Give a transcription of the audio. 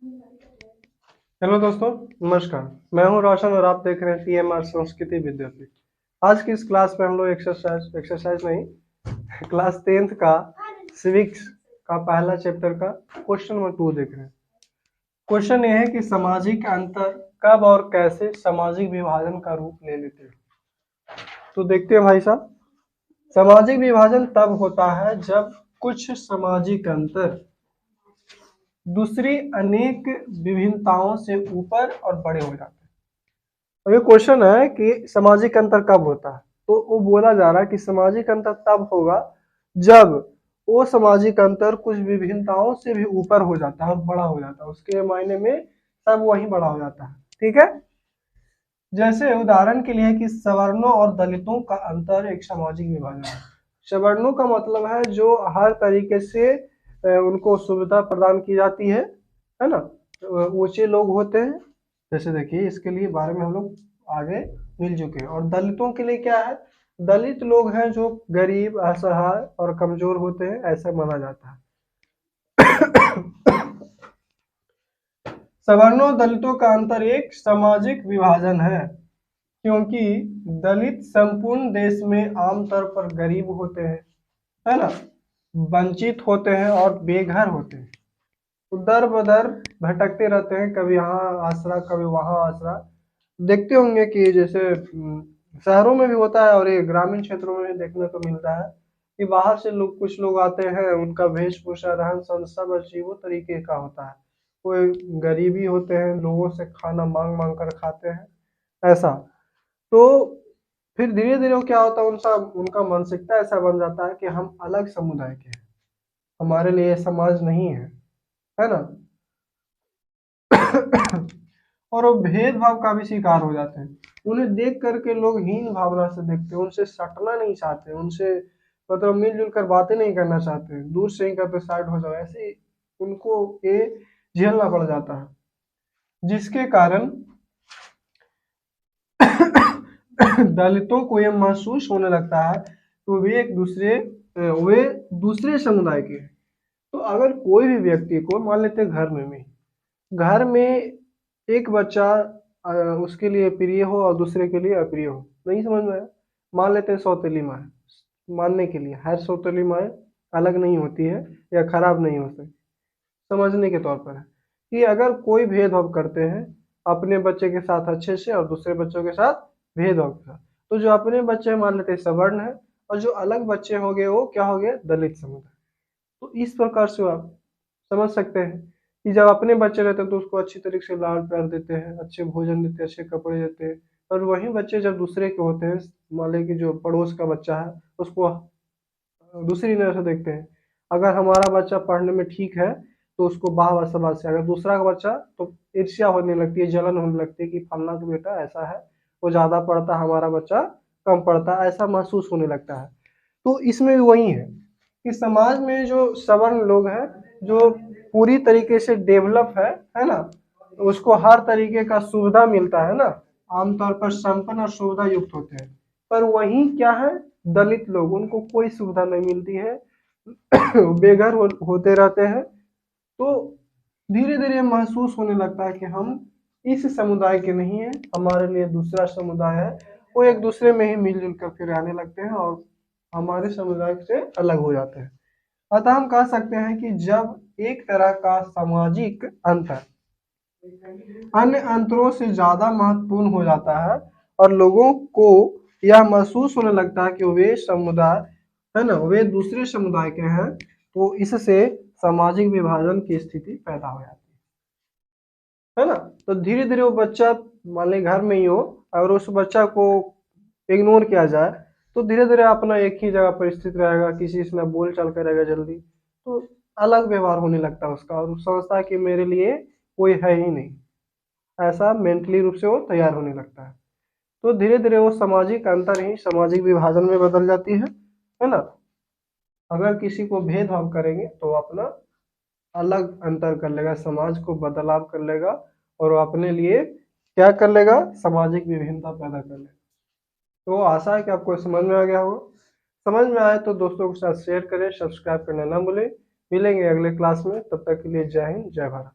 Hello दोस्तों, नमस्कार। मैं हूं रोशन और आप देख रहे हैं TMR संस्कृति विद्यापीठ। आज की इस क्लास में हम लोग एक्सरसाइज नहीं, क्लास 10th का सिविक्स का पहला चैप्टर का क्वेश्चन नंबर 2 देख रहे हैं। क्वेश्चन ये है कि सामाजिक अंतर कब और कैसे सामाजिक विभाजन का रूप ले लेते हैं। तो देखते हैं भाई साहब, सामाजिक विभाजन तब होता है जब कुछ सामाजिक अंतर दूसरी अनेक विभिन्नताओं से ऊपर और बड़े हो जाते हैं। अब ये क्वेश्चन है कि सामाजिक अंतर कब होता है, तो वो बोला जा रहा है कि सामाजिक अंतर तब होगा जब वो सामाजिक अंतर कुछ विभिन्नताओं से भी ऊपर हो जाता है और बड़ा हो जाता है, उसके मायने में सब वही बड़ा हो जाता है। ठीक है, जैसे उदाहरण के लिए कि सवर्णों और दलितों का अंतर एक सामाजिक विभाजन है। सवर्णों का मतलब है जो हर तरीके से उनको सुविधा प्रदान की जाती है ना, ऊंचे लोग होते हैं। जैसे देखिए, इसके लिए बारे में हम लोग आगे मिल चुके हैं। और दलितों के लिए क्या है, दलित लोग हैं जो गरीब, असहाय और कमजोर होते हैं, ऐसा माना जाता है। सवर्णों और दलितों का अंतर एक सामाजिक विभाजन है, क्योंकि दलित संपूर्ण देश में आमतौर पर गरीब होते हैं, है ना, वंचित होते हैं और बेघर होते हैं। उधर बदर भटकते रहते हैं, कभी यहाँ आसरा कभी वहाँ आसरा। देखते होंगे कि जैसे शहरों में भी होता है और ये ग्रामीण क्षेत्रों में भी देखने को मिलता है कि बाहर से लोग, कुछ लोग आते हैं, उनका वेशभूषा, रहन सहन सब अजीबो तरीके का होता है। कोई गरीबी होते हैं, लोगों से खाना मांग मांग कर खाते हैं, ऐसा। तो फिर धीरे धीरे वो क्या होता है, उनका उनका मानसिकता ऐसा बन जाता है कि हम अलग समुदाय के हैं, हमारे लिए समाज नहीं है ना। और वो भेदभाव का भी शिकार हो जाते हैं। उन्हें देख करके लोग हीन भावना से देखते हैं, उनसे सटना नहीं चाहते, उनसे मतलब मिलजुल कर बातें नहीं करना चाहते, दूर से ही कहते साइड हो जाओ, ऐसे उनको ये झेलना पड़ जाता है। जिसके कारण दलितों को यह महसूस होने लगता है तो वे दूसरे समुदाय के हैं। तो अगर कोई भी व्यक्ति को, मान लेते हैं घर में एक बच्चा उसके लिए प्रिय हो और दूसरे के लिए अप्रिय हो, नहीं समझ में आया। मान लेते हैं सौतेली माँ है, मानने के लिए हर सौतेली माँ अलग नहीं होती है या खराब नहीं हो सकती, समझने के तौर पर है कि अगर कोई भेदभाव करते हैं अपने बच्चे के साथ अच्छे से और दूसरे बच्चों के साथ भेदभाव के साथ, तो जो अपने बच्चे मान लेते हैं सवर्ण है और जो अलग बच्चे हो गए वो क्या हो गए, दलित समुदाय। तो इस प्रकार से आप समझ सकते हैं कि जब अपने बच्चे रहते हैं तो उसको अच्छी तरीके से लाड प्यार देते हैं, अच्छे भोजन देते हैं, अच्छे कपड़े देते हैं। और वही बच्चे जब दूसरे के होते हैं, मान लें कि जो पड़ोस का बच्चा है, उसको दूसरी नज़र से देखते हैं। अगर हमारा बच्चा पढ़ने में ठीक है तो उसको वाह शाबाशी, अगर दूसरा का बच्चा तो ईर्ष्या होने लगती है, जलन होने लगती है कि फलना का बेटा ऐसा है, वो ज़्यादा पढ़ता, हमारा बच्चा कम पढ़ता, ऐसा महसूस होने लगता है। तो इसमें भी वही है कि समाज में जो सवर्ण लोग हैं, जो पूरी तरीके से डेवलप है ना, उसको हर तरीके का सुविधा मिलता है ना, आमतौर पर संपन्न और सुविधा युक्त होते हैं। पर वही क्या है, दलित लोग, उनको कोई सुविधा नहीं मिलती है, बेघर होते रहते हैं। तो धीरे धीरे महसूस होने लगता है कि हम इस समुदाय के नहीं है, हमारे लिए दूसरा समुदाय है। वो एक दूसरे में ही मिलजुल कर के रहने लगते हैं और हमारे समुदाय से अलग हो जाते हैं। अतः हम कह सकते हैं कि जब एक तरह का सामाजिक अंतर अन्य अंतरों से ज्यादा महत्वपूर्ण हो जाता है और लोगों को यह महसूस होने लगता है कि वे समुदाय है ना, वे दूसरे समुदाय के हैं, तो इससे सामाजिक विभाजन की स्थिति पैदा हो जाती है ना। तो धीरे धीरे वो बच्चा, मान लें घर में ही हो, अगर उस बच्चा को इग्नोर किया जाए तो धीरे धीरे अपना एक ही जगह पर स्थित रहेगा, किसी से ना बोल चाल करेगा जल्दी, तो अलग व्यवहार होने लगता है उसका और समझता है कि मेरे लिए कोई है ही नहीं, ऐसा मेंटली रूप से वो तैयार होने लगता है। तो धीरे धीरे वो सामाजिक अंतर ही सामाजिक विभाजन में बदल जाती है ना। अगर किसी को भेदभाव करेंगे तो अपना अलग अंतर कर लेगा, समाज को बदलाव कर लेगा और वो अपने लिए क्या कर लेगा, सामाजिक विभिन्नता पैदा कर लेगा। तो आशा है कि आपको समझ में आ गया होगा। समझ में आए तो दोस्तों के साथ शेयर करें, सब्सक्राइब करना ना भूलें। मिलेंगे अगले क्लास में, तब तक के लिए जय हिंद, जय भारत।